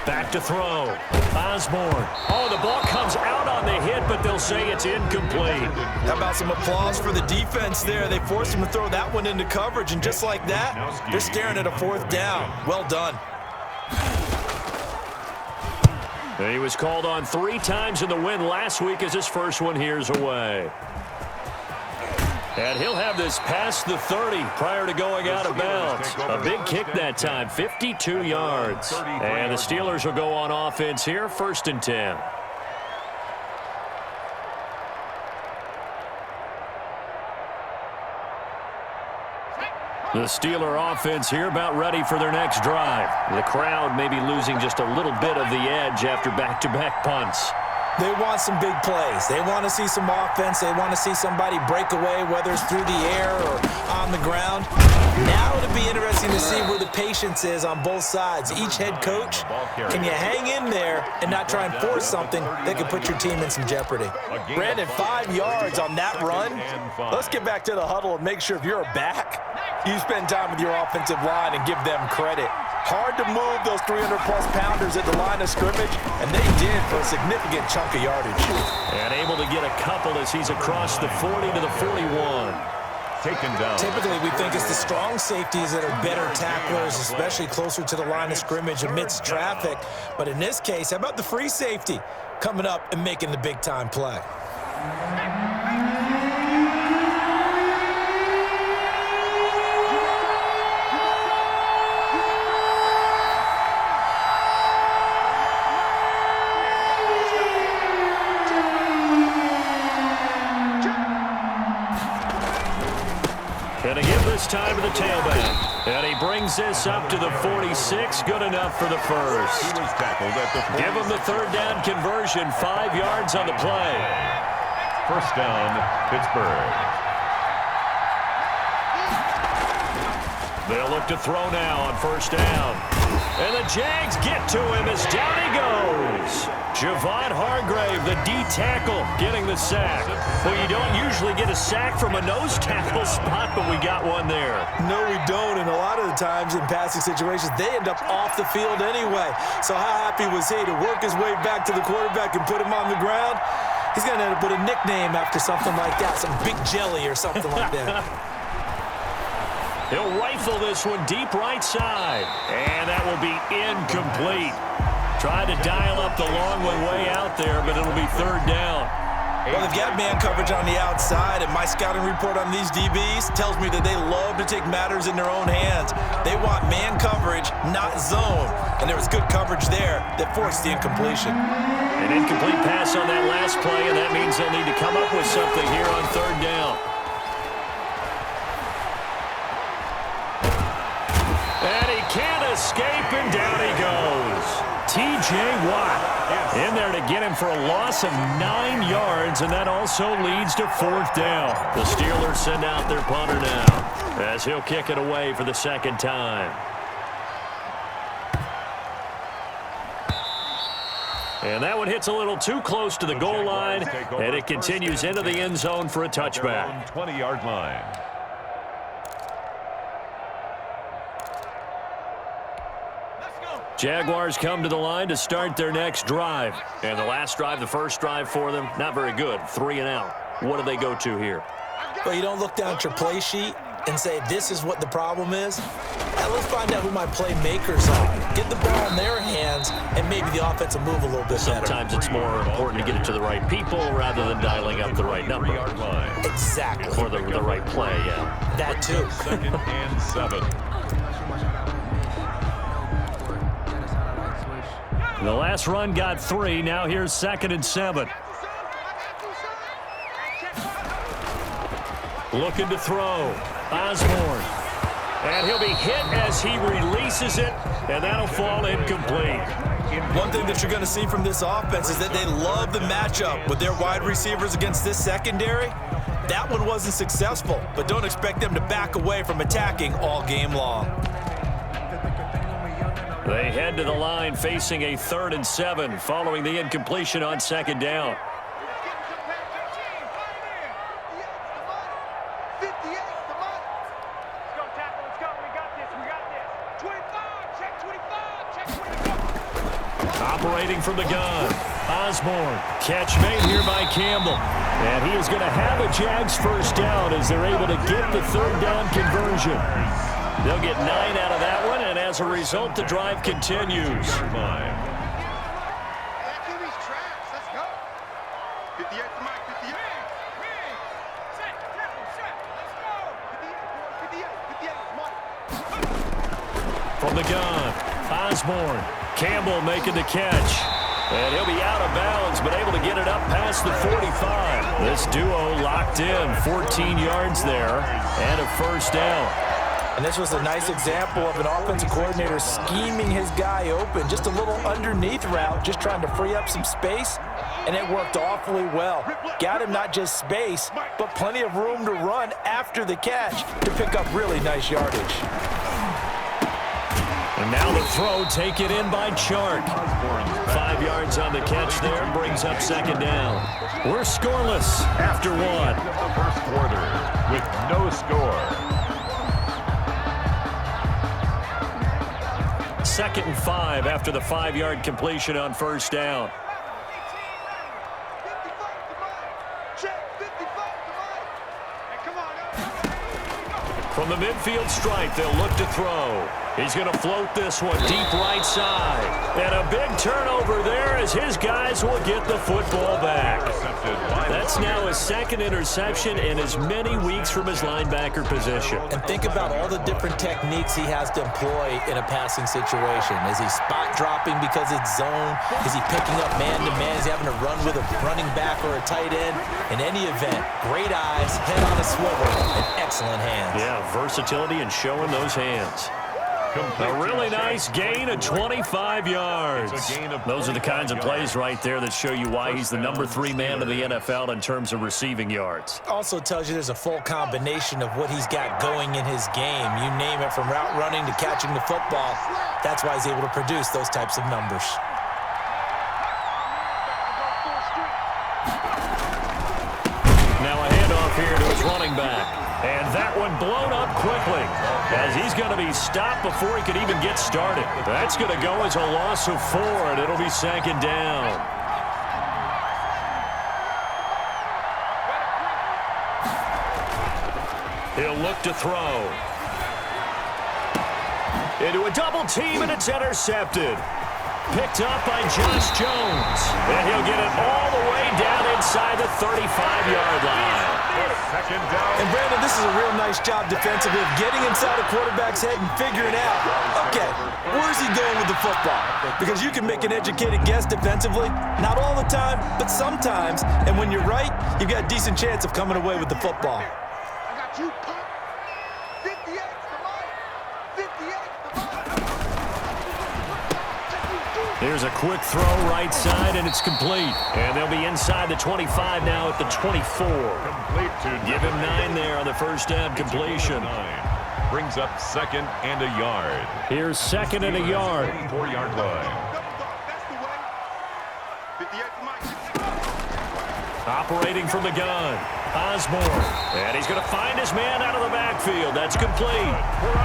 Back to throw. Osborne. Oh, the ball comes out on the hit, but they'll say it's incomplete. How about some applause for the defense there? They forced him to throw that one into coverage, and just like that, they're staring at a 4th down. Well done. He was called on 3 times in the win last week as his first one here's away. And he'll have this past the 30 prior to going out of bounds. A big kick that time, 52 yards. And the Steelers will go on offense here, 1st and 10. The Steeler offense here about ready for their next drive. The crowd may be losing just a little bit of the edge after back-to-back punts. They want some big plays. They want to see some offense. They want to see somebody break away, whether it's through the air or on the ground. Now it'll be interesting to see where the patience is on both sides. Each head coach, can you hang in there and not try and force something that could put your team in some jeopardy? Brandon, 5 yards on that run. Let's get back to the huddle and make sure if you're a back, you spend time with your offensive line and give them credit. Hard to move those 300-plus pounders at the line of scrimmage, and they did for a significant chunk of yardage. And able to get a couple as he's across the 40 to the 41. Taken down. Typically, we think it's the strong safeties that are better tacklers, especially closer to the line of scrimmage amidst traffic. But in this case, how about the free safety coming up and making the big-time play? Time to the tailback. And he brings this up to the 46. Good enough for the first. He was tackled at the 40. Give him the 3rd down conversion. 5 yards on the play. 1st down, Pittsburgh. They'll look to throw now on 1st down. And the Jags get to him as down he goes. Javon Hargrave, the D tackle, getting the sack. Well, you don't usually get a sack from a nose tackle spot, but we got one there. No, we don't, and a lot of the times in passing situations, they end up off the field anyway. So how happy was he to work his way back to the quarterback and put him on the ground? He's going to end up with a nickname after something like that, some Big Jelly or something like that. He'll rifle this one deep right side, and that will be incomplete. Tried to dial up the long one way out there, but it'll be 3rd down. Well, they've got man coverage on the outside, and my scouting report on these DBs tells me that they love to take matters in their own hands. They want man coverage, not zone. And there was good coverage there that forced the incompletion. An incomplete pass on that last play, and that means they'll need to come up with something here on 3rd down. And he can't escape, and down he goes. T.J. Watt in there to get him for a loss of 9 yards, and that also leads to 4th down. The Steelers send out their punter now as he'll kick it away for the 2nd time. And that one hits a little too close to the goal line, and it continues into the end zone for a touchback. 20-yard line. Jaguars come to the line to start their next drive. And the last drive, the first drive for them, not very good. 3 and out. What do they go to here? Well, you don't look down at your play sheet and say, this is what the problem is. Now, let's find out who my playmakers are. Get the ball in their hands, and maybe the offense will move a little bit better. Sometimes it's more important to get it to the right people rather than dialing up the right number. Exactly. Or the right play, yeah. That too. 2nd and 7. The last run got 3. Now here's 2nd and 7. Looking to throw. Osborne. And he'll be hit as he releases it, and that'll fall incomplete. One thing that you're going to see from this offense is that they love the matchup with their wide receivers against this secondary. That one wasn't successful, but don't expect them to back away from attacking all game long. They head to the line facing a 3rd and 7 following the incompletion on 2nd down. Operating from the gun, Osborne. Catch made here by Campbell. And he is going to have a Jags first down as they're able to get the third down conversion. They'll get 9 out of that one, and as a result, the drive continues. From the gun, Osborne. Campbell making the catch. And he'll be out of bounds, but able to get it up past the 45. This duo locked in, 14 yards there, and a first down. And this was a nice example of an offensive coordinator scheming his guy open. Just a little underneath route, just trying to free up some space, and it worked awfully well. Got him not just space, but plenty of room to run after the catch to pick up really nice yardage. And now the throw taken in by Chark. 5 yards on the catch there, brings up second down. We're scoreless after one. The first quarter with no score. 2nd and 5 after the 5-yard completion on first down. From the midfield stripe, they'll look to throw. He's going to float this one deep right side. And a big turnover there as his guys will get the football back. That's now his second interception in as many weeks from his linebacker position. And think about all the different techniques he has to employ in a passing situation. Is he spot dropping because it's zone? Is he picking up man-to-man? Is he having to run with a running back or a tight end? In any event, great eyes, head on a swivel, and excellent hands. Yeah, versatility and showing those hands. A really nice gain of 25 yards. Those are the kinds of plays right there that show you why he's the number 3 man in the NFL in terms of receiving yards. Also tells you there's a full combination of what he's got going in his game. You name it, from route running to catching the football. That's why he's able to produce those types of numbers. Now a handoff here to his running back. And that one blown up quickly as he's going to be stopped before he could even get started. That's going to go as a loss of 4, and it'll be second down. He'll look to throw. Into a double team, and it's intercepted. Picked up by Josh Jones. And he'll get it all the way down inside the 35-yard line. Second down. And Brandon, this is a real nice job defensively of getting inside a quarterback's head and figuring out, okay, where's he going with the football? Because you can make an educated guess defensively, not all the time, but sometimes. And when you're right, you've got a decent chance of coming away with the football. I got you, punk. 58 to mine. 58 to mine. There's a quick throw right side, and it's complete. And they'll be inside the 25 now at the 24. Complete to Give him 9 there on the first down completion. 9. Brings up second and a yard. Here's second and a yard. 4-yard line. That's the way. 58 to mine. Operating from the gun, Osborne. And he's going to find his man out of the backfield. That's complete.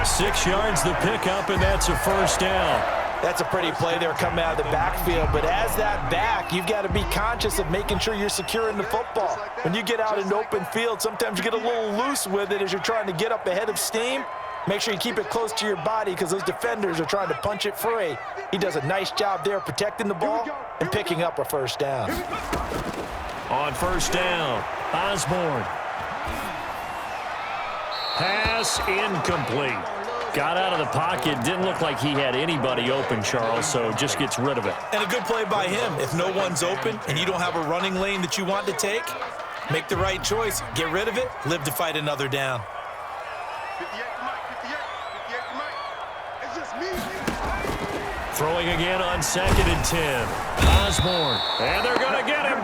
6 yards the pickup, and that's a first down. That's a pretty play there coming out of the backfield, but as that back, you've got to be conscious of making sure you're securing the football. When you get out in open field, sometimes you get a little loose with it as you're trying to get up ahead of steam. Make sure you keep it close to your body because those defenders are trying to punch it free. He does a nice job there protecting the ball and picking up a first down. On first down, Osborne. Pass incomplete. Got out of the pocket. Didn't look like he had anybody open, Charles, so just gets rid of it. And a good play by him. If no one's open and you don't have a running lane that you want to take, make the right choice. Get rid of it. Live to fight another down. 58 to mine. 58 to mine. It's just me. Throwing again on 2nd and 10. Osborne. And they're going to get him.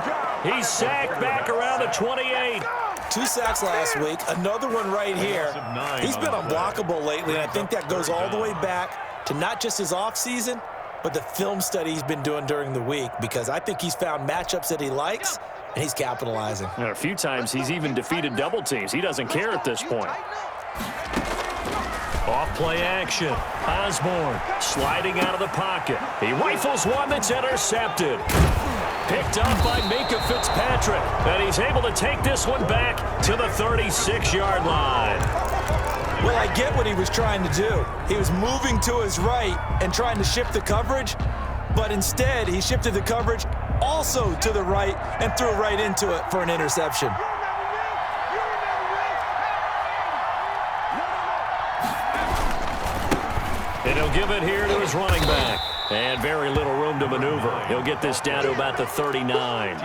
He's sacked back around the 28. 2 sacks last week, another one right here. He's been unblockable lately, and I think that goes all the way back to not just his offseason, but the film study he's been doing during the week, because I think he's found matchups that he likes, and he's capitalizing. And a few times he's even defeated double teams. He doesn't care at this point. Off play action. Osborne sliding out of the pocket. He rifles one that's intercepted. Picked up by Minkah Fitzpatrick. And he's able to take this one back to the 36-yard line. Well, I get what he was trying to do. He was moving to his right and trying to shift the coverage, but instead he shifted the coverage also to the right and threw right into it for an interception. And he'll give it here to his running back. And very little room to maneuver. He'll get this down to about the 39.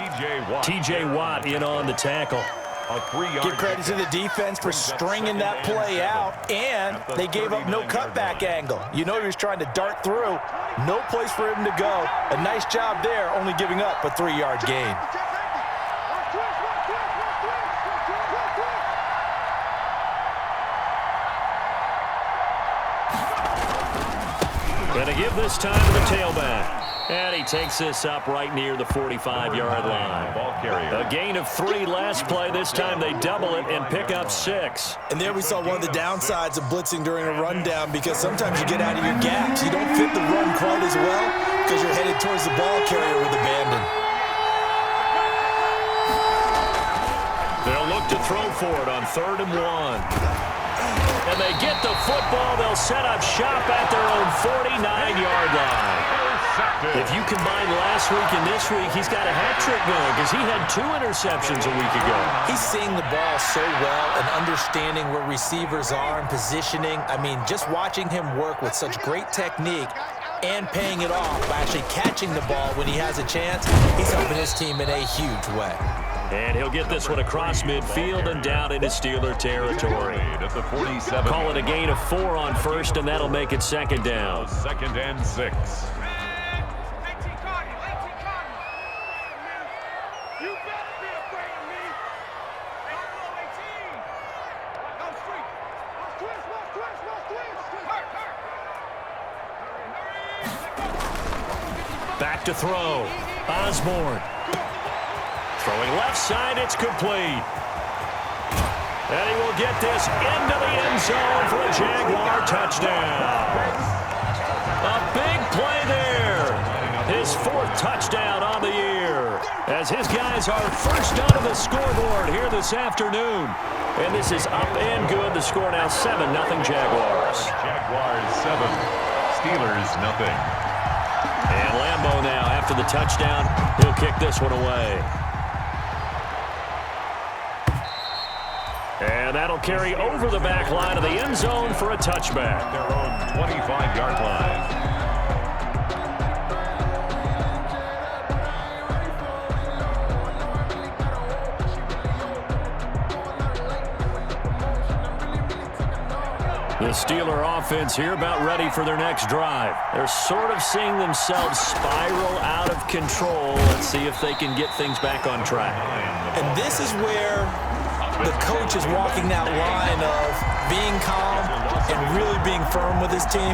T.J. Watt in on the tackle. A 3-yard Give credit to the defense for stringing that play out, and they gave up no cutback angle. You know he was trying to dart through. No place for him to go. A nice job there, only giving up a 3-yard gain. Going to give this time to the tailback. And he takes this up right near the 45-yard line. Ball carrier. A gain of 3 last play. This time they double it and pick up 6. And there we saw one of the downsides of blitzing during a rundown, because sometimes you get out of your gaps. You don't fit the run quite as well because you're headed towards the ball carrier with abandon. They'll look to throw for it on 3rd and 1. And they get the football. They'll set up shop at their own 49-yard line. If you combine last week and this week, he's got a hat trick going because he had 2 interceptions a week ago. He's seeing the ball so well and understanding where receivers are and positioning. I mean, just watching him work with such great technique and paying it off by actually catching the ball when he has a chance, he's helping his team in a huge way. And he'll get this one across midfield and down into Steeler territory. At the 47. Call it a gain of 4 on 1st, and that'll make it 2nd down. 2nd and 6. Back to throw. Osborne. Throwing left side, it's complete. And he will get this into the end zone for a Jaguar touchdown. A big play there. His 4th touchdown on the year. As his guys are first onto the scoreboard here this afternoon. And this is up and good. The score now 7-0 Jaguars. Jaguars 7. Steelers nothing. And Lambeau now, after the touchdown, he'll kick this one away. And that'll carry over the back line of the end zone for a touchback. Their own 25-yard line. The Steeler offense here about ready for their next drive. They're sort of seeing themselves spiral out of control. Let's see if they can get things back on track. And this is where the coach is walking that line of being calm and really being firm with his team.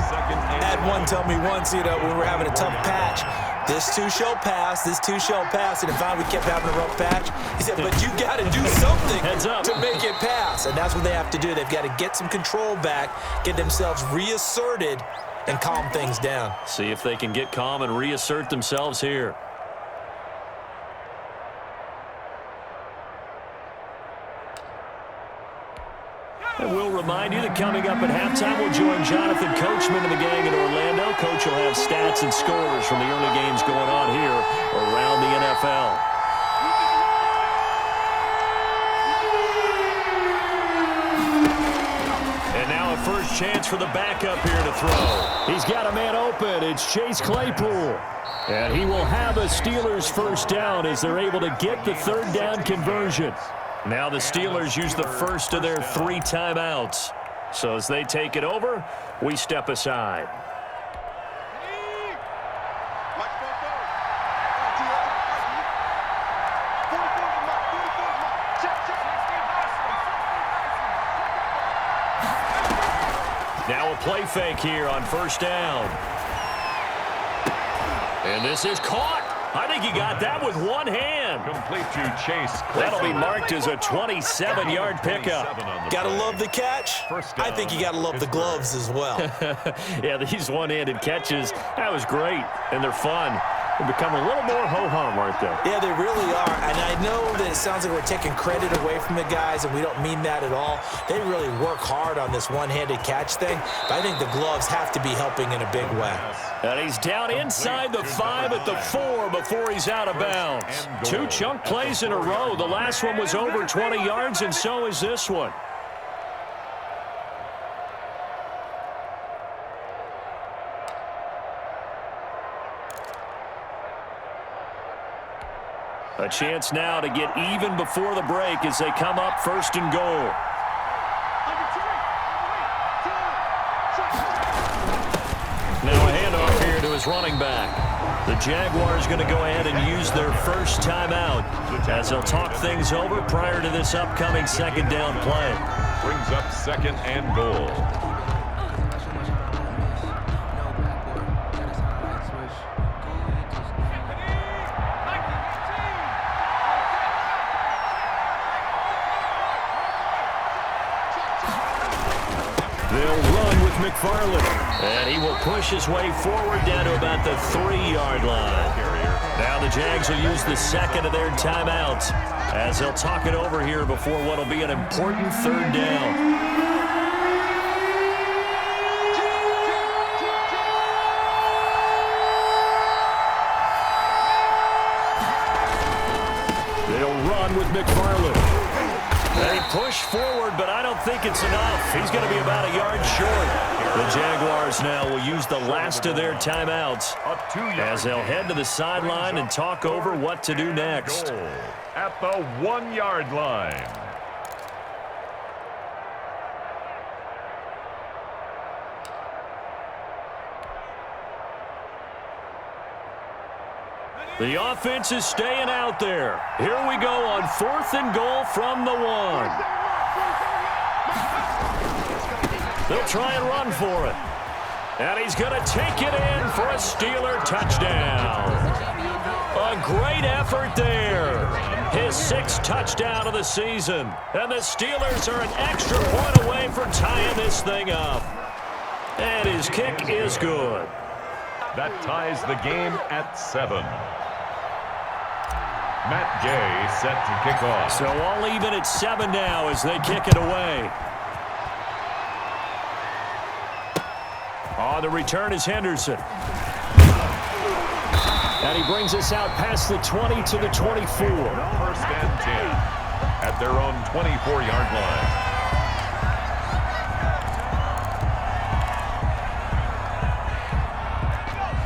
Had one tell me once, when we were having a tough patch, this too shall pass, this too shall pass, and if we kept having a rough patch, he said, but you got to do something to make it pass, and that's what they have to do. They've got to get some control back, get themselves reasserted, and calm things down. See if they can get calm and reassert themselves here. And we'll remind you that coming up at halftime, we'll join Jonathan Coachman and the gang in Orlando. Coach will have stats and scores from the early games going on here around the NFL. And now a first chance for the backup here to throw. He's got a man open. It's Chase Claypool. And he will have a Steelers first down as they're able to get the 3rd down conversion. Now the Steelers use the first of their 3 timeouts. So as they take it over, we step aside. Now a play fake here on 1st down. And this is caught. I think he got that with one hand. Complete to Chase. That'll be marked as a 27-yard pickup. Gotta love the catch. I think you gotta love the gloves as well. Yeah, these one-handed catches, that was great, and they're fun. They become a little more ho-hum, aren't they? Yeah, they really are. And I know that it sounds like we're taking credit away from the guys, and we don't mean that at all. They really work hard on this one-handed catch thing, but I think the gloves have to be helping in a big way. And he's down inside the 5 at the 4 before he's out of bounds. 2 chunk plays in a row. The last one was over 20 yards, and so is this one. A chance now to get even before the break as they come up 1st and goal. Now a handoff here to his running back. The Jaguars going to go ahead and use their first timeout as they'll talk things over prior to this upcoming 2nd down play. Brings up 2nd and goal. They'll run with McFarland, and he will push his way forward down to about the 3-yard line. Now the Jags will use the 2nd of their timeouts as they'll talk it over here before what will be an important 3rd down. They'll run with McFarland. They push forward, but I don't think it's enough. He's going to be about a yard short. The Jaguars now will use the last of their timeouts as they'll head to the sideline and talk over what to do next. Goal at the 1-yard line. The offense is staying out there. Here we go on 4th and goal from the 1. They'll try and run for it. And he's going to take it in for a Steeler touchdown. A great effort there. His 6th touchdown of the season. And the Steelers are an extra point away from tying this thing up. And his kick is good. That ties the game at 7. Matt Gay set to kick off. So all even at 7 now as they kick it away. On the return is Henderson. And he brings us out past the 20 to the 24. 1st and 10 at their own 24-yard line.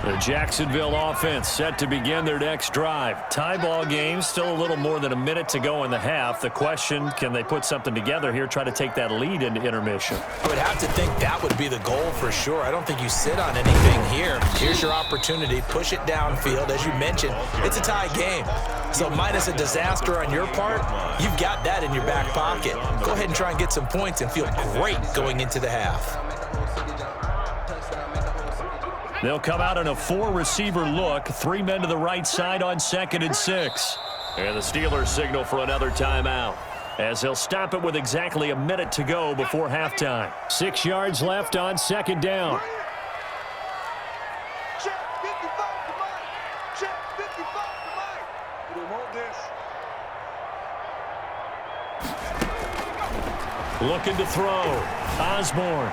The Jacksonville offense set to begin their next drive. Tie ball game, still a little more than a minute to go in the half. The question, can they put something together here, try to take that lead into intermission? I would have to think that would be the goal for sure. I don't think you sit on anything here. Here's your opportunity. Push it downfield. As you mentioned, it's a tie game. So minus a disaster on your part, you've got that in your back pocket. Go ahead and try and get some points and feel great going into the half. They'll come out in a 4-receiver look. 3 men to the right side on 2nd and 6. And the Steelers signal for another timeout as they'll stop it with exactly a minute to go before halftime. 6 yards left on 2nd down. Check 55 to Mike. Check 55 to Mike. We want this. Looking to throw. Osborne.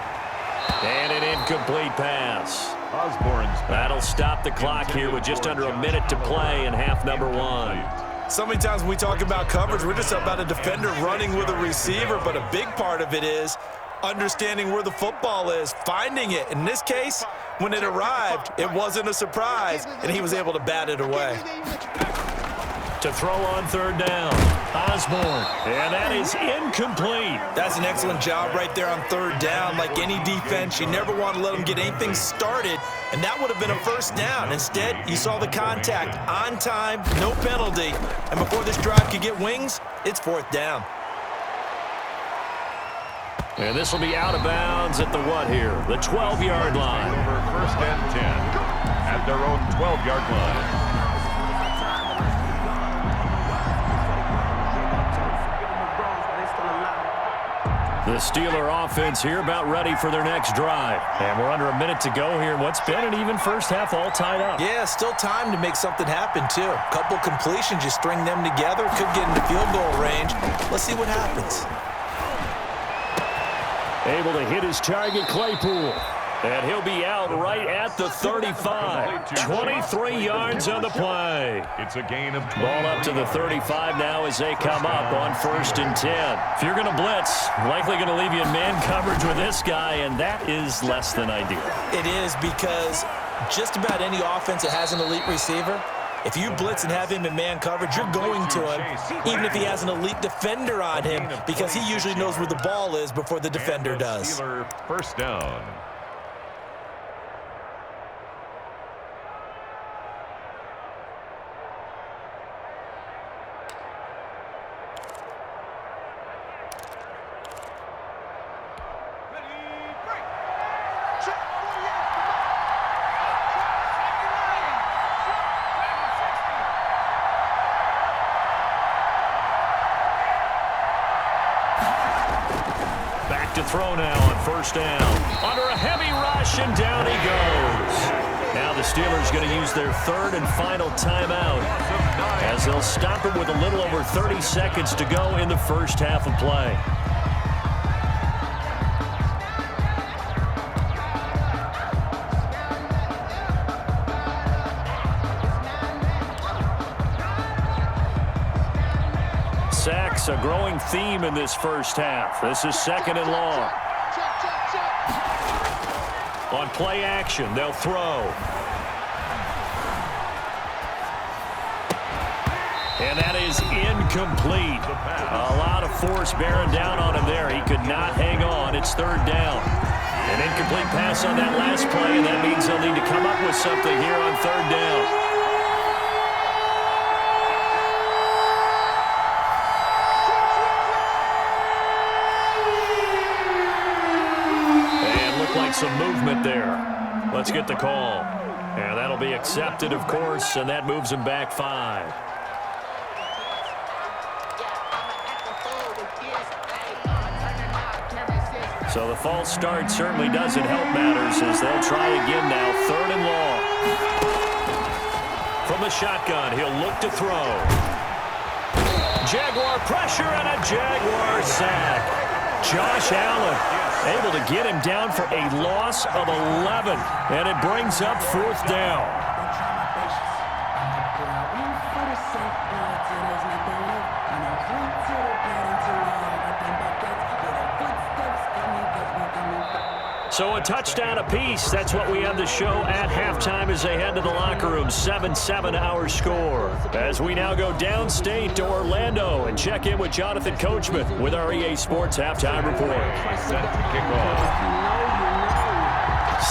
And an incomplete pass. Osborne's That'll stop the clock here with just under a minute to play in half number 1. So many times when we talk about coverage, we're just about a defender running with a receiver, but a big part of it is understanding where the football is, finding it. In this case, when it arrived, it wasn't a surprise, and he was able to bat it away. To throw on 3rd down. Osborne. And that is incomplete. That's an excellent job right there on 3rd down. Like any defense, you never want to let them get anything started, and that would have been a 1st down. Instead, you saw the contact on time, no penalty, and before this drive could get wings, it's 4th down. And this will be out of bounds at the what here? The 12-yard line. Over 1st and 10 at their own 12-yard line. The Steeler offense here about ready for their next drive. And we're under a minute to go here in what's been an even first half, all tied up. Yeah, still time to make something happen, too. A couple completions, you string them together, could get into field goal range. Let's see what happens. Able to hit his target, Claypool. And he'll be out right at the 35. 23 yards on the play. It's a gain of 20. Ball up to the 35 now as they come up on 1st and 10. If you're going to blitz, likely going to leave you in man coverage with this guy, and that is less than ideal. It is, because just about any offense that has an elite receiver, if you blitz and have him in man coverage, you're going to him, even if he has an elite defender on him, because he usually knows where the ball is before the defender does. Steeler first down. To throw now on 1st down. Under a heavy rush, and down he goes. Now the Steelers going to use their 3rd and final timeout as they'll stop him with a little over 30 seconds to go in the first half of play. Sacks, a growing theme in this first half. This is 2nd and long. On play action, they'll throw. And that is incomplete. A lot of force bearing down on him there. He could not hang on. It's 3rd down. An incomplete pass on that last play, and that means they'll need to come up with something here on 3rd down. Some movement there. Let's get the call. And that'll be accepted, of course, and that moves him back 5. So the false start certainly doesn't help matters as they'll try again now. 3rd and long. From the shotgun, he'll look to throw. Jaguar pressure and a Jaguar sack. Josh Allen able to get him down for a loss of 11. And it brings up 4th down. So a touchdown apiece. That's what we have the show at halftime as they head to the locker room. 7-7 our score. As we now go downstate to Orlando and check in with Jonathan Coachman with our EA Sports Halftime Report. Set to kick off.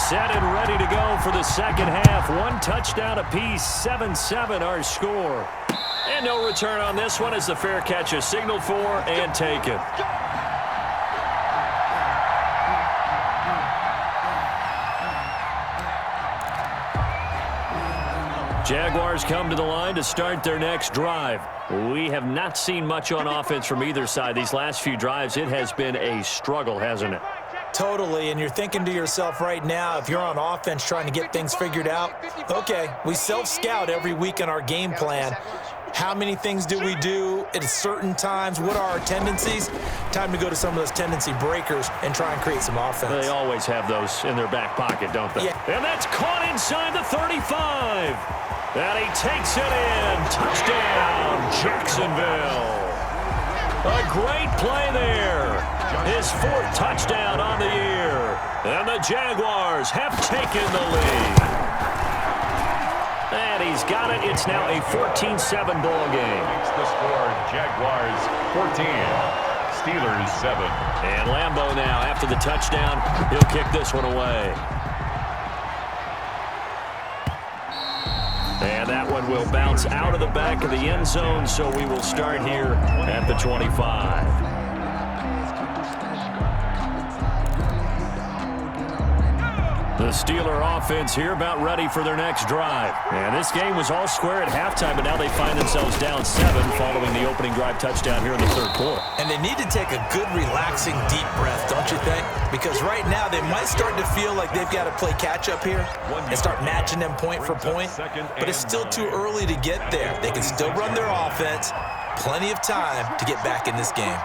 Set and ready to go for the second half. 1 touchdown apiece. 7-7 our score. And no return on this one as the fair catch is signaled for and taken. Jaguars come to the line to start their next drive. We have not seen much on offense from either side. These last few drives, it has been a struggle, hasn't it? Totally, and you're thinking to yourself right now, if you're on offense trying to get things figured out, okay, we self-scout every week in our game plan. How many things do we do at certain times? What are our tendencies? Time to go to some of those tendency breakers and try and create some offense. They always have those in their back pocket, don't they? Yeah. And that's caught inside the 35. And he takes it in. Touchdown, Jacksonville. A great play there. His 4th touchdown on the year. And the Jaguars have taken the lead. And he's got it. It's now a 14-7 ball game. Makes the score Jaguars 14, Steelers 7. And Lambeau now, after the touchdown, he'll kick this one away. And that one will bounce out of the back of the end zone, so we will start here at the 25. The Steeler offense here about ready for their next drive. And this game was all square at halftime, but now they find themselves down 7 following the opening drive touchdown here in the third quarter. And they need to take a good, relaxing, deep breath, don't you think? Because right now they might start to feel like they've got to play catch-up here and start matching them point for point. But it's still too early to get there. They can still run their offense. Plenty of time to get back in this game.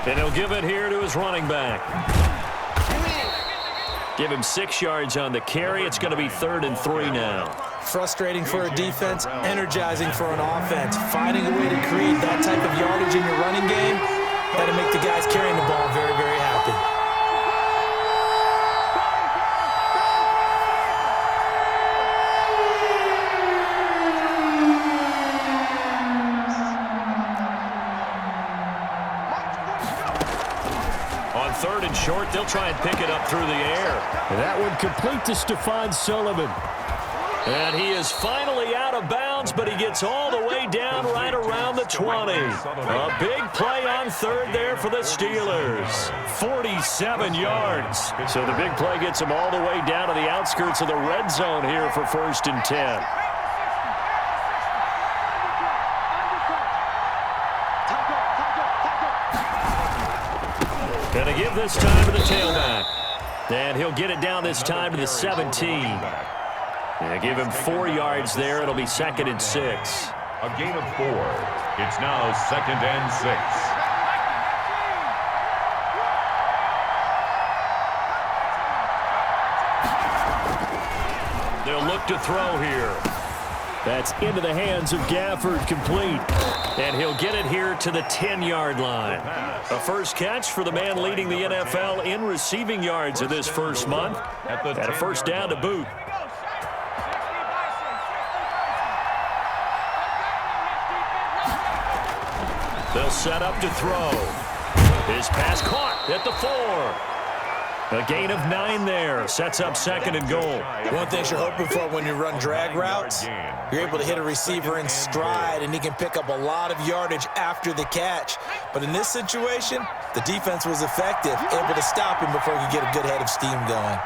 And he'll give it here to his running back. Give him 6 yards on the carry. It's going to be 3rd and 3 now. Frustrating for a defense, energizing for an offense. Finding a way to create that type of yardage in your running game, that'll make the guys carrying the ball very, very happy. On 3rd and short, they'll try and pick it up through the air. And that one complete to Stephon Sullivan. And he is finally out of bounds, but he gets all the way down right around the 20. A big play on 3rd there for the Steelers. 47 yards. So the big play gets him all the way down to the outskirts of the red zone here for 1st and 10. Gonna give this time to the tailback. And he'll get it down this time to the 17. And give him 4 yards there. It'll be 2nd and 6. A gain of 4. It's now 2nd and 6. They'll look to throw here. That's into the hands of Gafford, complete. And he'll get it here to the 10-yard line. A first catch for the man leading the NFL in receiving yards in this first month. And a first down to boot. They'll set up to throw. His pass caught at the 4. A gain of 9 there. Sets up 2nd and goal. One thing you're hoping for when you run drag routes, you're able to hit a receiver in stride, and he can pick up a lot of yardage after the catch. But in this situation, the defense was effective, able to stop him before he could get a good head of steam going.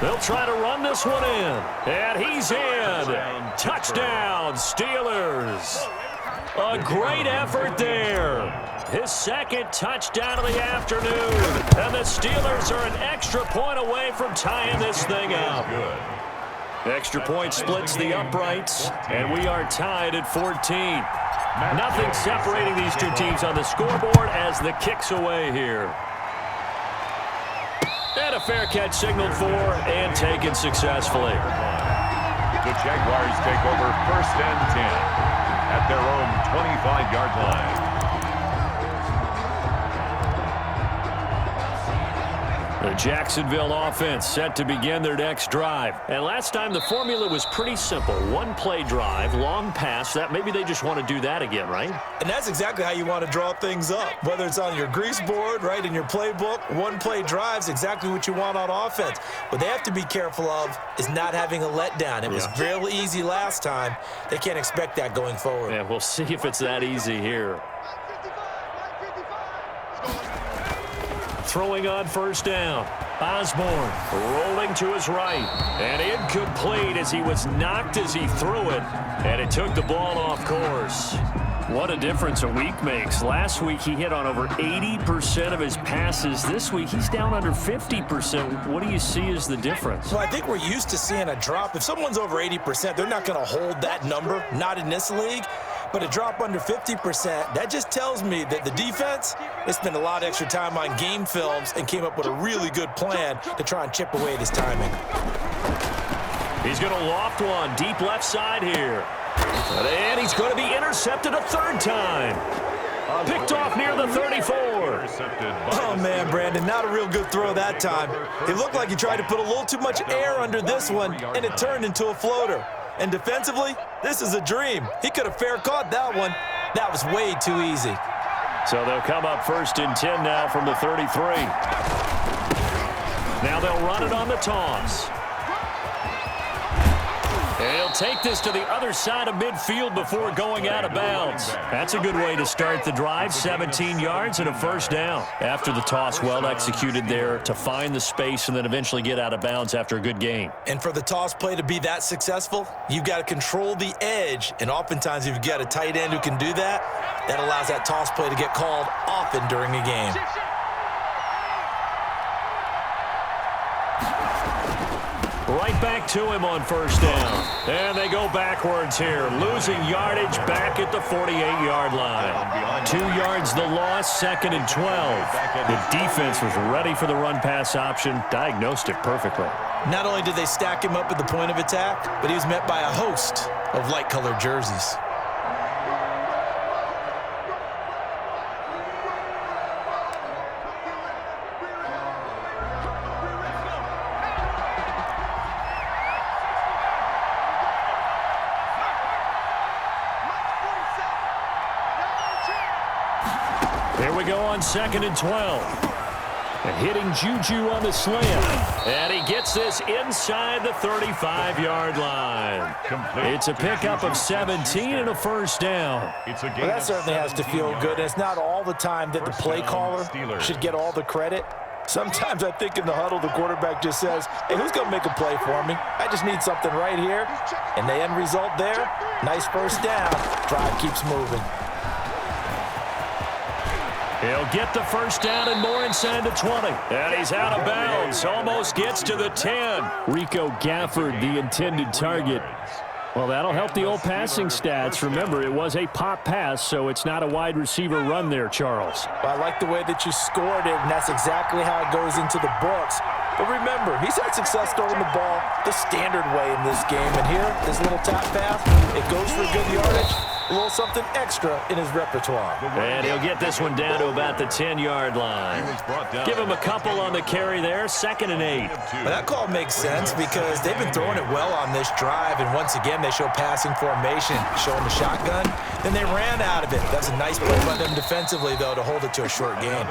They'll try to run this one in. And he's in. Touchdown, Steelers. A great effort there. His 2nd touchdown of the afternoon. And the Steelers are an extra point away from tying this thing up. Extra point splits the uprights, and we are tied at 14. Nothing separating these two teams on the scoreboard as the kick's away here. And a fair catch signaled for and taken successfully. The Jaguars take over 1st and 10 at their own 25-yard line. The Jacksonville offense set to begin their next drive. And last time the formula was pretty simple. 1-play drive, long pass. That maybe they just want to do that again, right? And that's exactly how you want to draw things up. Whether it's on your grease board, right, in your playbook, 1-play drive's exactly what you want on offense. What they have to be careful of is not having a letdown. It was real easy last time. They can't expect that going forward. Yeah, we'll see if it's that easy here. Throwing on 1st down. Osborne rolling to his right. And incomplete as he was knocked as he threw it. And it took the ball off course. What a difference a week makes. Last week he hit on over 80% of his passes. This week he's down under 50%. What do you see as the difference? Well, I think we're used to seeing a drop. If someone's over 80%, they're not going to hold that number. Not in this league. But a drop under 50%, that just tells me that the defense, they spent a lot of extra time on game films and came up with a really good plan to try and chip away at his timing. He's going to loft one deep left side here. And he's going to be intercepted a 3rd time. Picked off near the 34. Oh, man, Brandon, not a real good throw that time. It looked like he tried to put a little too much air under this one, and it turned into a floater. And defensively, this is a dream. He could have fair caught that one. That was way too easy. So they'll come up 1st and 10 now from the 33. Now they'll run it on the toss. And he'll They'll take this to the other side of midfield before going out of bounds. That's a good way to start the drive, 17 yards and a first down. After the toss, well executed there to find the space and then eventually get out of bounds after a good gain. And for the toss play to be that successful, you've got to control the edge. And oftentimes, if you've got a tight end who can do that, that allows that toss play to get called often during a game. Right back to him on first down. And they go backwards here, losing yardage back at the 48-yard line. 2 yards the loss, 2nd and 12. The defense was ready for the run-pass option, diagnosed it perfectly. Not only did they stack him up at the point of attack, but he was met by a host of light-colored jerseys. Here we go on 2nd and 12. And hitting Juju on the slant. And he gets this inside the 35-yard line. It's a pickup of 17 and a first down. Well, that certainly has to feel good. And it's not all the time that the play caller should get all the credit. Sometimes I think in the huddle, the quarterback just says, hey, who's going to make a play for me? I just need something right here. And the end result there, nice first down. Drive keeps moving. He'll get the first down and more inside the 20. And he's out of bounds. Almost gets to the 10. Rico Gafford, the intended target. Well, that'll help the old passing stats. Remember, it was a pop pass, so it's not a wide receiver run there, Charles. Well, I like the way that you scored it, and that's exactly how it goes into the books. But remember, he's had success throwing the ball the standard way in this game. And here, this little tap pass, it goes for good yardage. A little something extra in his repertoire. And he'll get this one down to about the 10-yard line. Give him a couple on the carry there, 2nd and 8. But that call makes sense because they've been throwing it well on this drive, and once again, they show passing formation, showing the shotgun. Then they ran out of it. That's a nice play by them defensively, though, to hold it to a short game.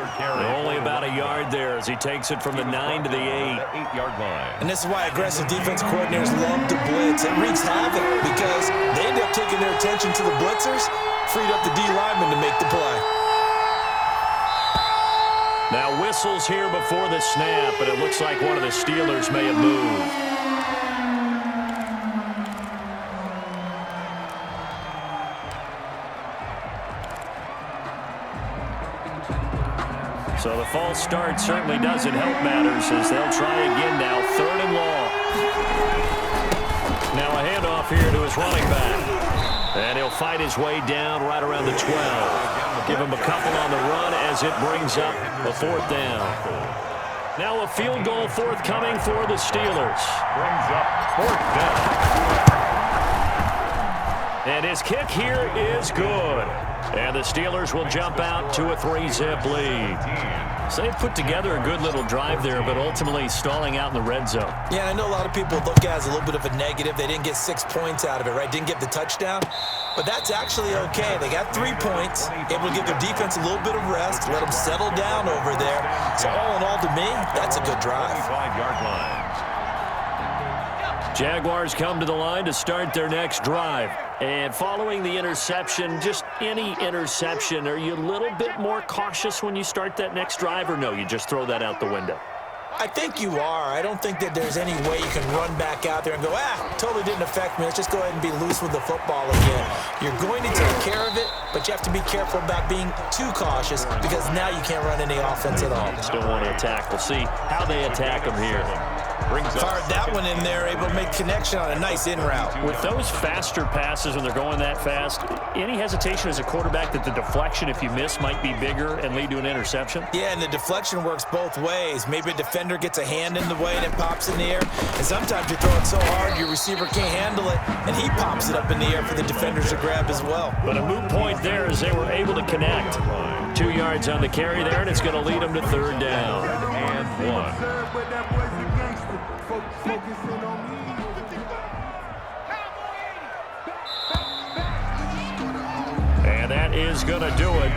Only about a yard there as he takes it from the 9 to the 8-yard line. And this is why aggressive defense coordinators love to blitz. It wreaks havoc because they end up taking their attention to the blitzers, freed up the D lineman to make the play. Now whistles here before the snap, but it looks like one of the Steelers may have moved. So the false start certainly doesn't help matters as they'll try again now, 3rd and long. Now a handoff here to his running back. And he'll fight his way down right around the 12. Give him a couple on the run as it brings up a 4th down. Now a field goal forthcoming for the Steelers. Brings up 4th down. And his kick here is good. And the Steelers will jump out to a 3-zip lead. So they put together a good little drive there, but ultimately stalling out in the red zone. Yeah, I know a lot of people look at it as a little bit of a negative. They didn't get 6 points out of it, right? Didn't get the touchdown. But that's actually okay. They got 3 points, able to give their defense a little bit of rest, let them settle down over there. So all in all, to me, that's a good drive. 25-yard line. Jaguars come to the line to start their next drive. And following the interception, just any interception, are you a little bit more cautious when you start that next drive, or no, you just throw that out the window? I think you are. I don't think that there's any way you can run back out there and go, totally didn't affect me. Let's just go ahead and be loose with the football again. You're going to take care of it, but you have to be careful about being too cautious because now you can't run any offense at all. Still want to attack. We'll see how they attack them here. Fired that one in there, able to make connection on a nice in route. With those faster passes when they're going that fast, any hesitation as a quarterback that the deflection, if you miss, might be bigger and lead to an interception? Yeah, and the deflection works both ways. Maybe a defender gets a hand in the way and it pops in the air. And sometimes you throw it so hard your receiver can't handle it, and he pops it up in the air for the defenders to grab as well. But a moot point there as they were able to connect. 2 yards on the carry there, and it's going to lead them to 3rd down. And 1. And that is going to do it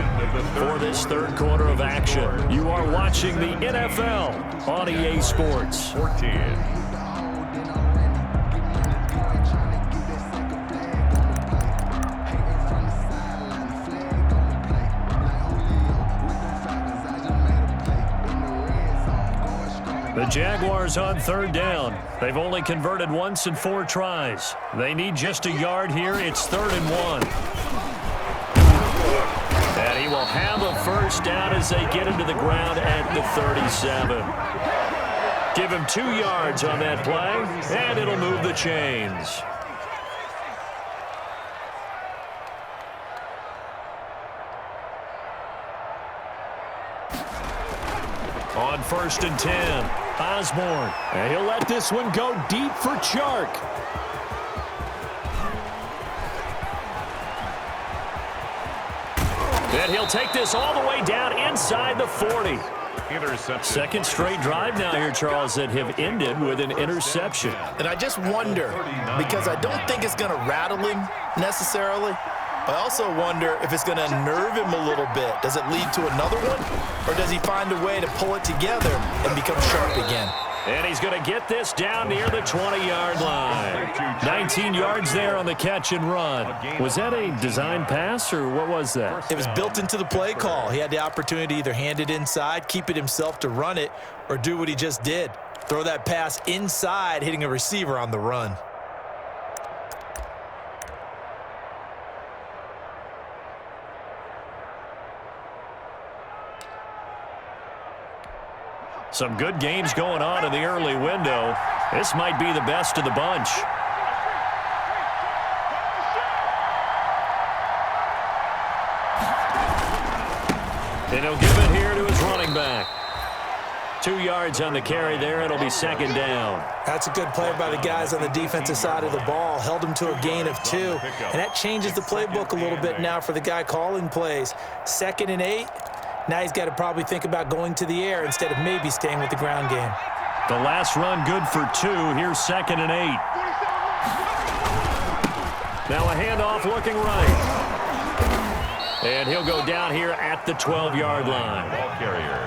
for this 3rd quarter of action. You are watching the NFL on EA Sports. 14. The Jaguars on third down. They've only converted once in 4 tries. They need just a yard here. It's 3rd and 1. And he will have a first down as they get into the ground at the 37. Give him 2 yards on that play, and it'll move the chains. On 1st and 10, Osborne. And he'll let this one go deep for Chark. And he'll take this all the way down inside the 40. Interception. Second straight drive now here, Charles, that have ended with an interception. And I just wonder, because I don't think it's going to rattle him necessarily. I also wonder if it's going to nerve him a little bit. Does it lead to another one? Or does he find a way to pull it together and become sharp again? And he's going to get this down near the 20-yard line. 19 yards there on the catch and run. Was that a design pass, or what was that? It was built into the play call. He had the opportunity to either hand it inside, keep it himself to run it, or do what he just did. Throw that pass inside, hitting a receiver on the run. Some good games going on in the early window. This might be the best of the bunch. And he'll give it here to his running back. 2 yards on the carry there. It'll be 2nd down. That's a good play by the guys on the defensive side of the ball. Held him to a gain of 2. And that changes the playbook a little bit now for the guy calling plays. 2nd and 8. Now he's got to probably think about going to the air instead of maybe staying with the ground game. The last run good for 2. Here's 2nd and 8. Now a handoff looking right. And he'll go down here at the 12-yard line.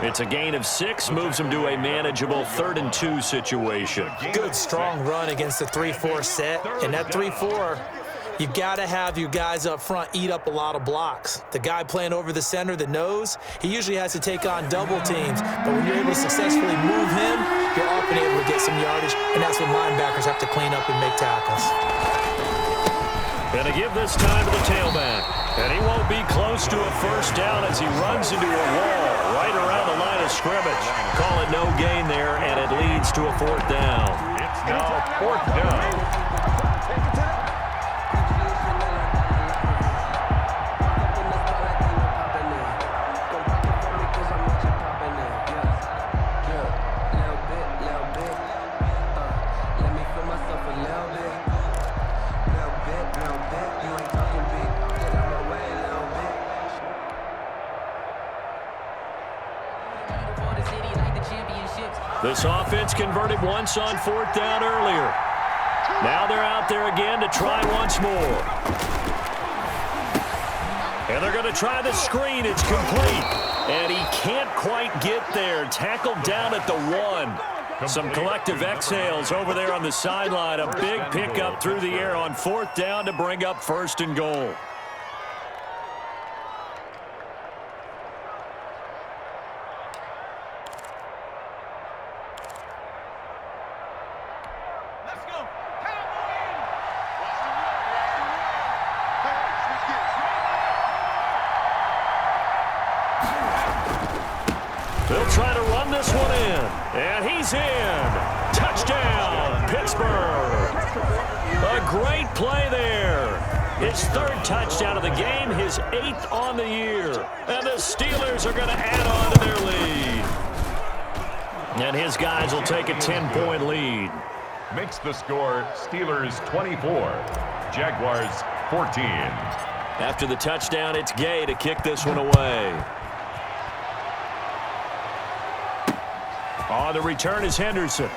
It's a gain of 6, moves him to a manageable 3rd and 2 situation. Good, strong run against the 3-4 set. And that 3-4, you've got to have your guys up front eat up a lot of blocks. The guy playing over the center, the nose, he usually has to take on double teams. But when you're able to successfully move him, you're often able to get some yardage, and that's when linebackers have to clean up and make tackles. Going to give this time to the tailback. And he won't be close to a first down as he runs into a wall right around the line of scrimmage. Call it no gain there, and it leads to a 4th down. It's now 4th down. This offense converted once on 4th down earlier. Now they're out there again to try once more. And they're going to try the screen. It's complete. And he can't quite get there. Tackled down at the 1. Some collective exhales over there on the sideline. A big pickup through the air on 4th down to bring up 1st and goal. They'll try to run this one in. And he's in. Touchdown, Pittsburgh. A great play there. His 3rd touchdown of the game, his 8th on the year. And the Steelers are going to add on to their lead. And his guys will take a 10-point lead. Makes the score Steelers 24, Jaguars 14. After the touchdown, it's Gay to kick this one away. On the return is Henderson.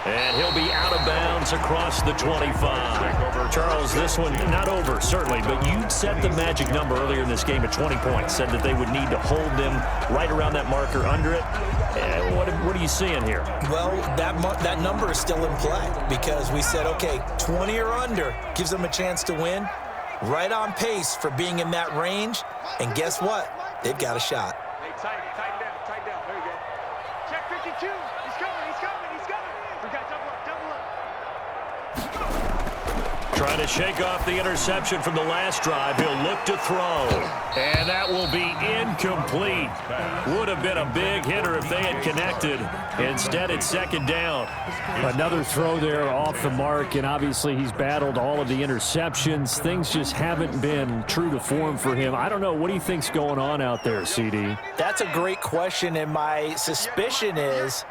And he'll be out of bounds across the 25. Charles, this one, not over, certainly, but you set the magic number earlier in this game at 20 points. Said that they would need to hold them right around that marker under it. What are you seeing here? Well, that number is still in play because we said, okay, 20 or under gives them a chance to win. Right on pace for being in that range. And guess what? They've got a shot. Hey, tighten down. There you go. Check 52. He's coming. Trying to shake off the interception from the last drive. He'll look to throw. And that will be incomplete. Would have been a big hitter if they had connected. Instead, it's second down. Another throw there off the mark, and obviously he's battled all of the interceptions. Things just haven't been true to form for him. I don't know. What do you think's going on out there, CD? That's a great question, and my suspicion is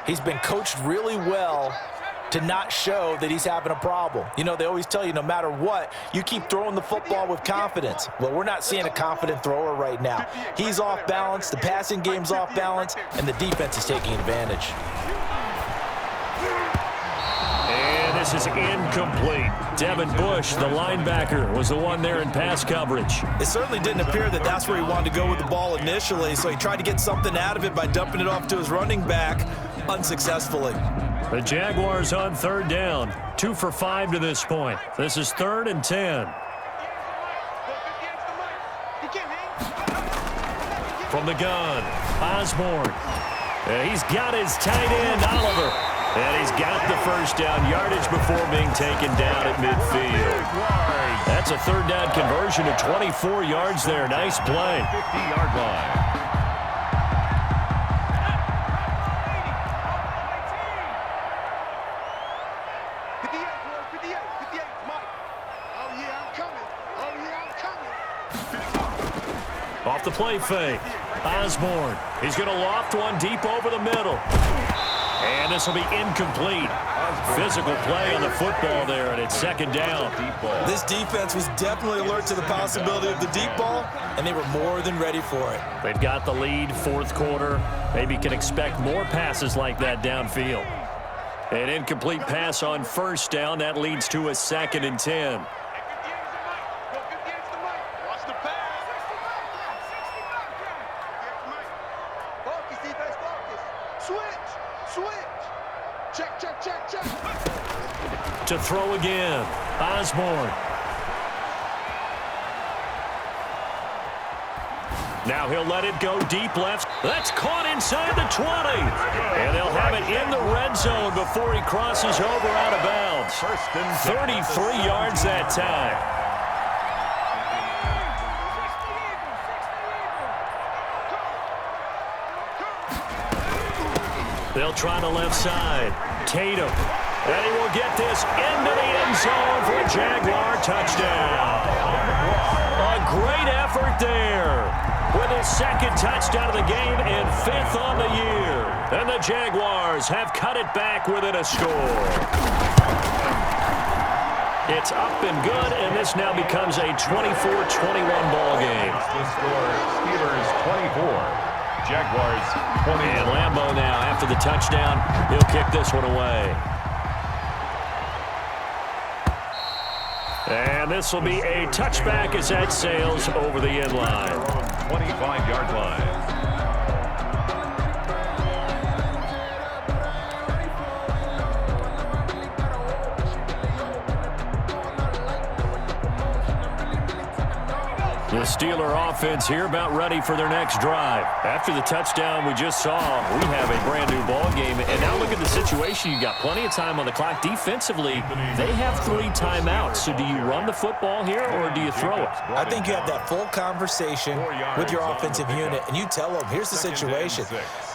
he's been coached really well to not show that he's having a problem. You know, they always tell you no matter what, you keep throwing the football with confidence. Well, we're not seeing a confident thrower right now. He's off balance, the passing game's off balance, and the defense is taking advantage. And this is incomplete. Devin Bush, the linebacker, was the one there in pass coverage. It certainly didn't appear that that's where he wanted to go with the ball initially, so he tried to get something out of it by dumping it off to his running back unsuccessfully. The Jaguars on third down. 2 for 5 to this point. This is 3rd and 10. From the gun, Osborne. He's got his tight end, Oliver. And he's got the first down yardage before being taken down at midfield. That's a third down conversion of 24 yards there. Nice play. 50-yard line. Off the play fake. Osborne. He's going to loft one deep over the middle. And this will be incomplete. Physical play on the football there, and it's second down. This defense was definitely alert to the possibility of the deep ball, and they were more than ready for it. They've got the lead, 4th quarter. Maybe can expect more passes like that downfield. An incomplete pass on first down. That leads to a 2nd and 10. To throw again, Osborne. Now he'll let it go deep left. That's caught inside the 20. And they'll have it in the red zone before he crosses over out of bounds. 33 yards that time. They'll try the left side. Tatum. And he will get this into the end zone for a Jaguar touchdown. A great effort there with his 2nd touchdown of the game and 5th on the year. And the Jaguars have cut it back within a score. It's up and good, and this now becomes a 24-21 ball game. The score, Steelers 24, Jaguars 20. And Lambeau now, after the touchdown, he'll kick this one away. And this will be a touchback as that sails over the end line. 25-yard line. The Steeler offense here about ready for their next drive. After the touchdown we just saw, we have a brand new ball game. And now look at the situation. You got plenty of time on the clock. Defensively, they have 3 timeouts. So do you run the football here or do you throw it? I think you have that full conversation with your offensive unit, and you tell them, here's the situation.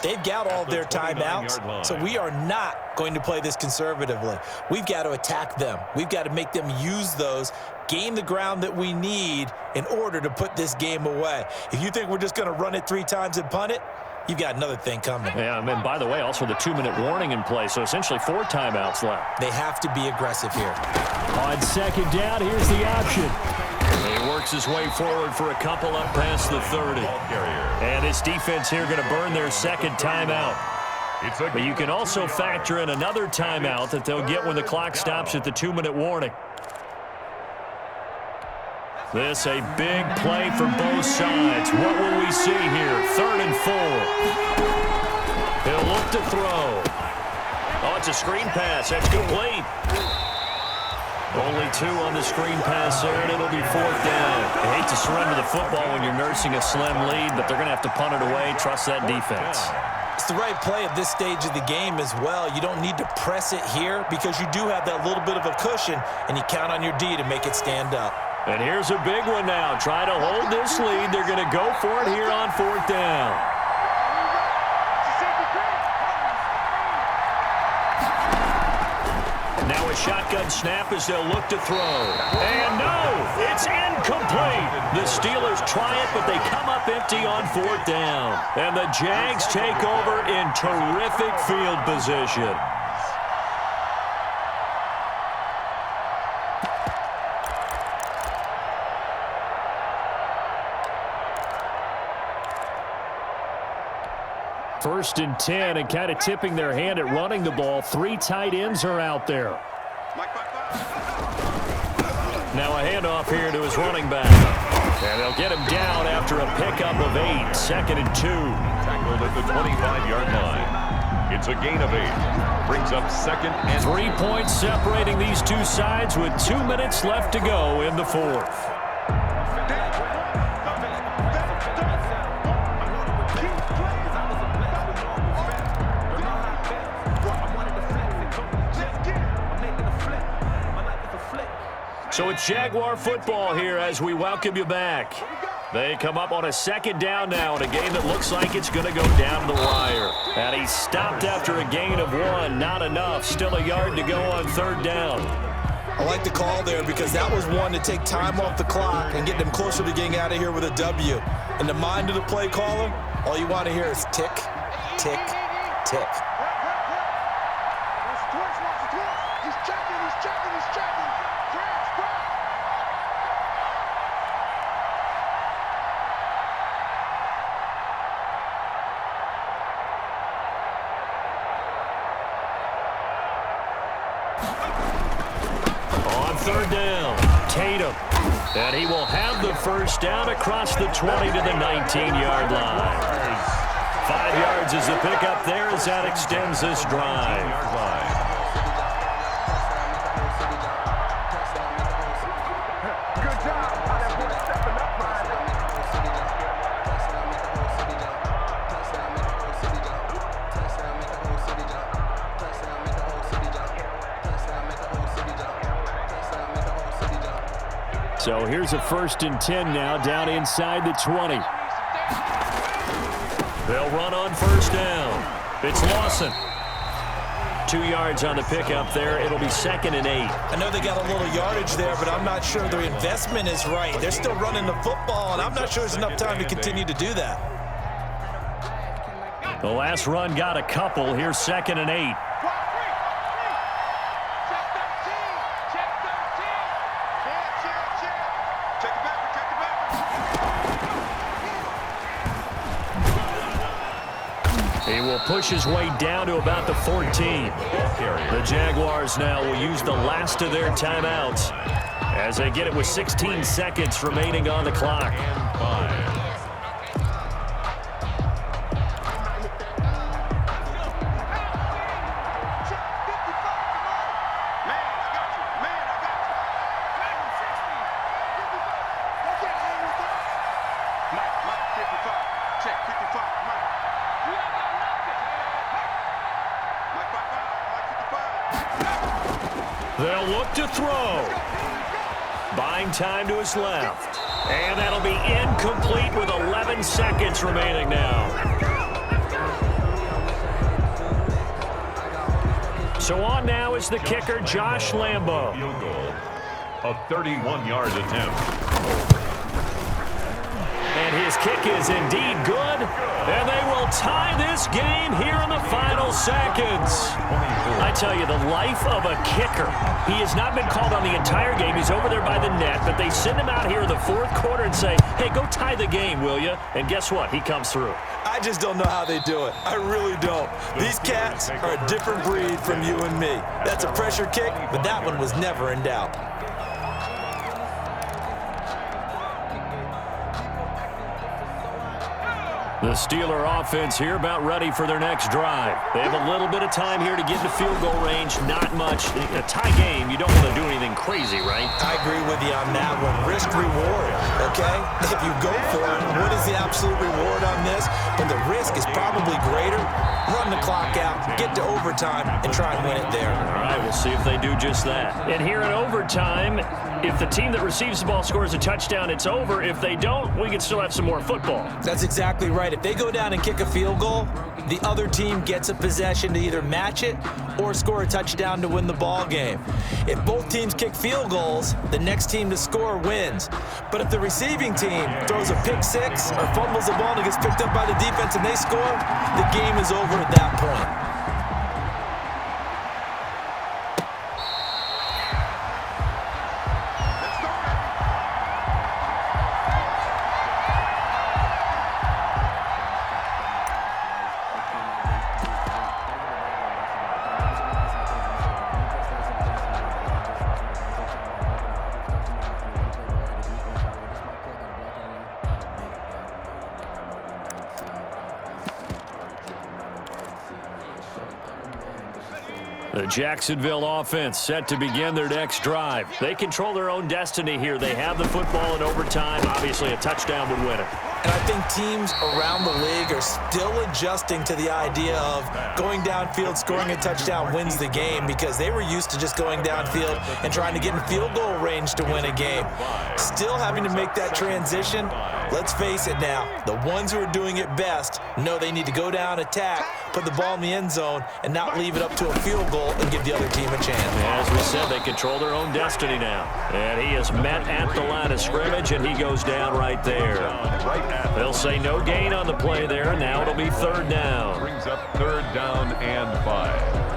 They've got all their timeouts, so we are not going to play this conservatively. We've got to attack them. We've got to make them use those, gain the ground that we need in order to put this game away. If you think we're just going to run it 3 times and punt it, you've got another thing coming. Yeah, and by the way, also the 2-minute warning in play, so essentially 4 timeouts left. They have to be aggressive here. On second down, here's the option. He works his way forward for a couple up past the 30. And this defense here going to burn their 2nd timeout. But you can also factor in another timeout that they'll get when the clock stops at the 2-minute warning. This a big play for both sides. What will we see here? 3rd and 4. He'll look to throw. Oh, it's a screen pass. That's complete. Only 2 on the screen pass there, and it'll be 4th down. I hate to surrender the football when you're nursing a slim lead, but they're going to have to punt it away. Trust that defense. It's the right play at this stage of the game as well. You don't need to press it here because you do have that little bit of a cushion, and you count on your D to make it stand up. And here's a big one now. Trying to hold this lead. They're going to go for it here on 4th down. Now a shotgun snap as they'll look to throw. And no, it's incomplete. The Steelers try it, but they come up empty on 4th down. And the Jags take over in terrific field position. First and 10, and kind of tipping their hand at running the ball. 3 tight ends are out there. Now a handoff here to his running back. And they'll get him down after a pickup of 8. 2nd and 2. Tackled at the 25-yard line. It's a gain of 8. Brings up 2nd and 3 points separating these two sides with 2 minutes left to go in the 4th. So it's Jaguar football here as we welcome you back. They come up on a 2nd down now in a game that looks like it's going to go down the wire. And he stopped after a gain of 1. Not enough. Still a yard to go on 3rd down. I like the call there because that was one to take time off the clock and get them closer to getting out of here with a W. In the mind of the play caller, all you want to hear is tick, tick, tick. On 3rd down, Tatum. And he will have the 1st down across the 20 to the 19-yard line. 5 yards is the pickup there as that extends this drive. So here's a 1st and 10 now down inside the 20. They'll run on 1st down. It's Lawson. 2 yards on the pickup there. It'll be 2nd and 8. I know they got a little yardage there, but I'm not sure their investment is right. They're still running the football, and I'm not sure there's enough time to continue to do that. The last run got a couple. Here's 2nd and 8. He will push his way down to about the 14. The Jaguars now will use the last of their timeouts as they get it with 16 seconds remaining on the clock. They'll look to throw. Buying time to his left. And that'll be incomplete with 11 seconds remaining now. So on now is the kicker, Josh Lambo. Field goal. A 31-yard attempt. And his kick is indeed good. And they will tie this game here in the final seconds. I tell you, the life of a kicker. He has not been called on the entire game. He's over there by the net, but they send him out here in the 4th quarter and say, hey, go tie the game, will you? And guess what? He comes through. I just don't know how they do it. I really don't. These cats are a different breed from you and me. That's a pressure kick, but that one was never in doubt. The Steeler offense here about ready for their next drive. They have a little bit of time here to get into field goal range. Not much. In a tie game, you don't want to do anything crazy, right? I agree with you on that one. Risk reward, okay? If you go for it, what is the absolute reward on this? But the risk is probably greater. Run the clock out, get to overtime, and try and win it there. All right, we'll see if they do just that. And here in overtime, if the team that receives the ball scores a touchdown, it's over. If they don't, we can still have some more football. That's exactly right. If they go down and kick a field goal, the other team gets a possession to either match it or score a touchdown to win the ball game. If both teams kick field goals, the next team to score wins. But if the receiving team throws a pick six or fumbles the ball and it gets picked up by the defense and they score, the game is over at that point. The Jacksonville offense set to begin their next drive. They control their own destiny here. They have the football in overtime. Obviously, a touchdown would win it. And I think teams around the league are still adjusting to the idea of going downfield, scoring a touchdown wins the game, because they were used to just going downfield and trying to get in field goal range to win a game. Still having to make that transition. Let's face it now, the ones who are doing it best know they need to go down, attack, put the ball in the end zone, and not leave it up to a field goal and give the other team a chance. As we said, they control their own destiny now. And he is met at the line of scrimmage, and he goes down right there. They'll say no gain on the play there. Now it'll be third down. Brings up third down and 5.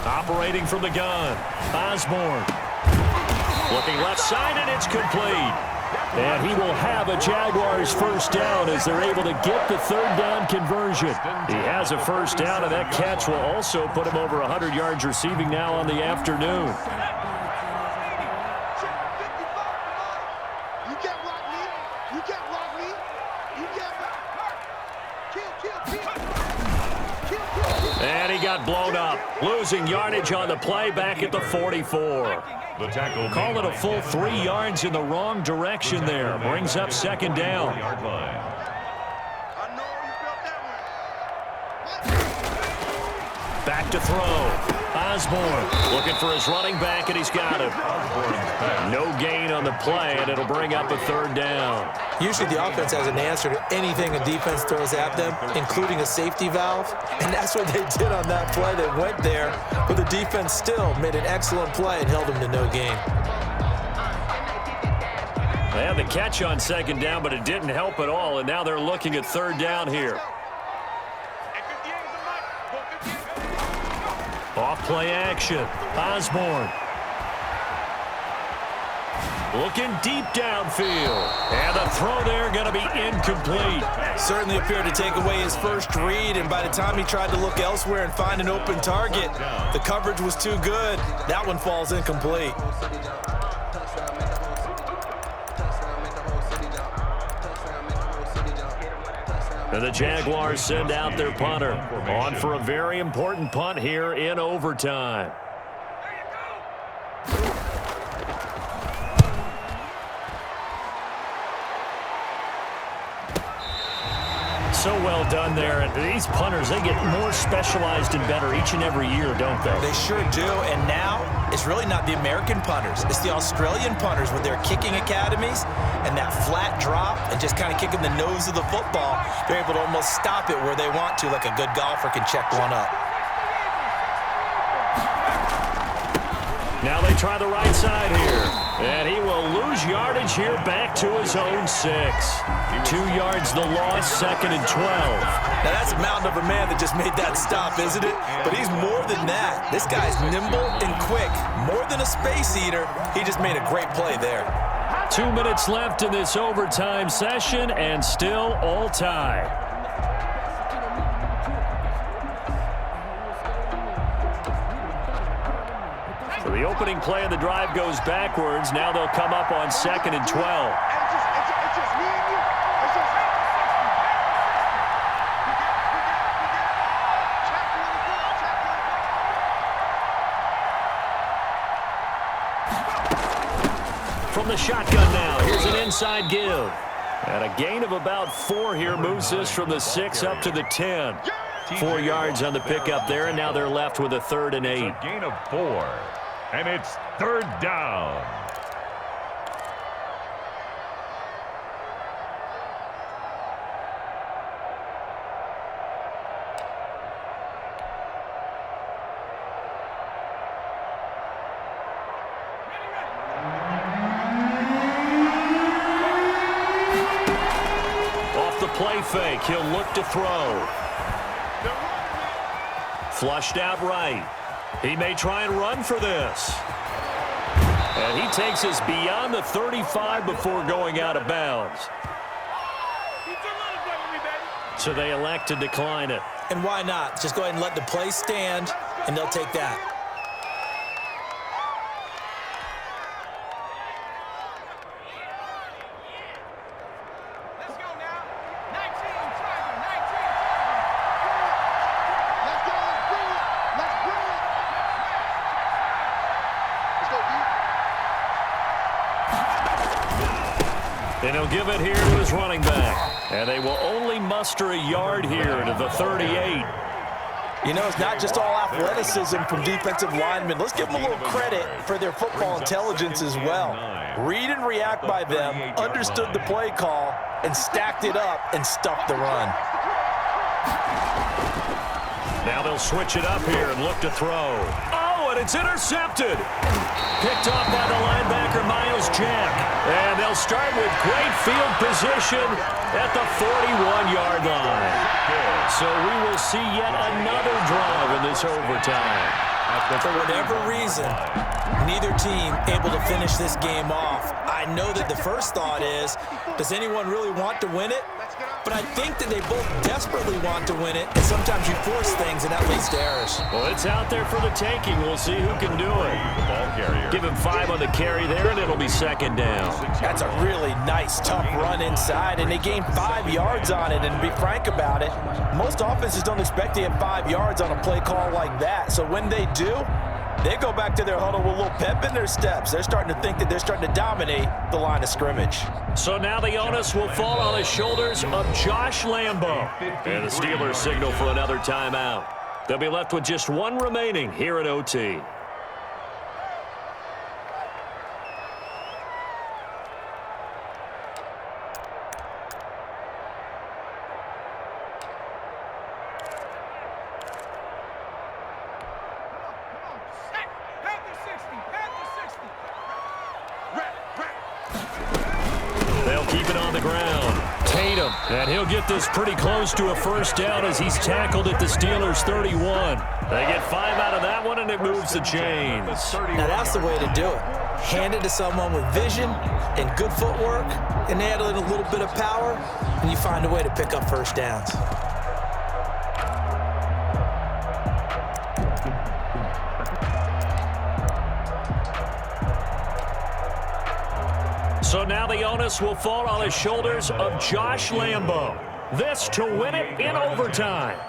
Operating from the gun, Osborne. Looking left side, and it's complete. And he will have a Jaguars first down as they're able to get the third down conversion. He has a first down, and that catch will also put him over 100 yards receiving now on the afternoon. You can't block me. You can't block me. You can't block. And he got blown up, losing yardage on the play back at the 44. The tackle. Call it a full 3 yards in the wrong direction there. Brings up second down. Back to throw. Osborne looking for his running back, and he's got him. No gain on the play, and it'll bring up a third down. Usually the offense has an answer to anything a defense throws at them, including a safety valve, and that's what they did on that play. They went there, but the defense still made an excellent play and held them to no gain. They had the catch on second down, but it didn't help at all, and now they're looking at third down here. Off play action. Osborne. Looking deep downfield. And the throw there going to be incomplete. Certainly appeared to take away his first read, and by the time he tried to look elsewhere and find an open target, the coverage was too good. That one falls incomplete. And the Jaguars send out their punter on for a very important punt here in overtime. So well done there. And these punters, they get more specialized and better each and every year, don't they? They sure do. And now it's really not the American punters. It's the Australian punters with their kicking academies and that flat drop and just kind of kicking the nose of the football. They're able to almost stop it where they want to, like a good golfer can check one up. Now they try the right side here. And he will lose yardage here back to his own 6. 2 yards the loss, 2nd and 12. Now that's a mountain of a man that just made that stop, isn't it? But he's more than that. This guy's nimble and quick. More than a space eater, he just made a great play there. 2 minutes left in this overtime session and still all tied. So the opening play of the drive goes backwards. Now they'll come up on 2nd and 12. It's just me and you. It's just From the shotgun now, here's an inside give. And a gain of about 4 here moves this from the 6 up to the 10. 4 yards on the pickup there, and now they're left with a 3rd and 8. A gain of 4. And it's 3rd down. Off the play fake, he'll look to throw. Flushed out right. He may try and run for this. And he takes us beyond the 35 before going out of bounds. So they elect to decline it. And why not? Just go ahead and let the play stand, and they'll take that. let's go now. 19, Tiger, 19. Let's go. Let's bring it. Let's bring it. Let's go, D. And he'll give it here to his running back. And they will only muster a yard here to the 38. You know, it's not just all athleticism from defensive linemen. Let's give them a little credit for their football intelligence as well. Read and react by them, understood the play call, and stacked it up and stuffed the run. Now they'll switch it up here and look to throw. Oh, and it's intercepted. Picked off by the linebacker, Myles Jack. And they'll start with great field position at the 41-yard line. So we will see yet another drive in this overtime. For whatever reason, neither team able to finish this game off. I know that the first thought is, does anyone really want to win it? But I think that they both desperately want to win it, and sometimes you force things, and that leads to errors. Well, it's out there for the taking. We'll see who can do it. The ball carrier. Give him 5 on the carry there, and it'll be 2nd down. That's a really nice, tough run inside, and they gained 5 yards on it. And to be frank about it, most offenses don't expect to have 5 yards on a play call like that. So when they do, they go back to their huddle with a little pep in their steps. They're starting to think that they're starting to dominate the line of scrimmage. So now the onus will fall on the shoulders of Josh Lambo. And the Steelers signal for another timeout. They'll be left with just 1 remaining here at OT. They'll keep it on the ground. Tatum, and he'll get this pretty close to a first down as he's tackled at the Steelers' 31. They get 5 out of that one, and it moves the chains. Now that's the way to do it. Hand it to someone with vision and good footwork, and add in a little bit of power, and you find a way to pick up first downs. So now the onus will fall on the shoulders of Josh Lambo. This to win it in overtime.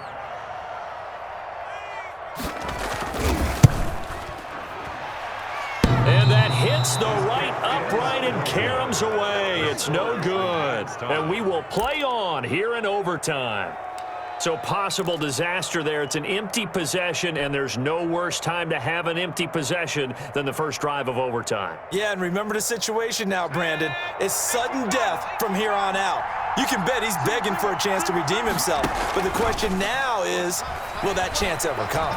And that hits the right upright and caroms away. It's no good. And we will play on here in overtime. So possible disaster there. It's an empty possession, and there's no worse time to have an empty possession than the first drive of overtime. Yeah, and remember the situation now, Brandon. It's sudden death from here on out. You can bet he's begging for a chance to redeem himself. But the question now is, will that chance ever come?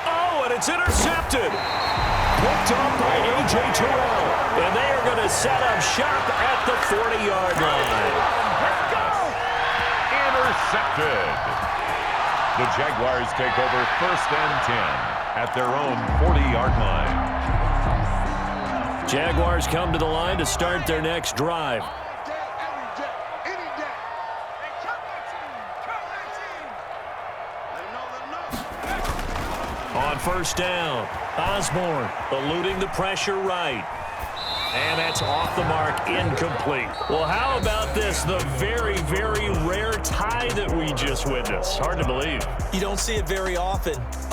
Oh, and it's intercepted. Picked up by A.J. Terrell. And they are going to set up shop at the 40-yard line. Intercepted. The Jaguars take over 1st and 10 at their own 40-yard line. Jaguars come to the line to start their next drive. On 1st down, Osborne eluding the pressure right. And that's off the mark, incomplete. Well, how about this? The very, very rare tie that we just witnessed. Hard to believe. You don't see it very often.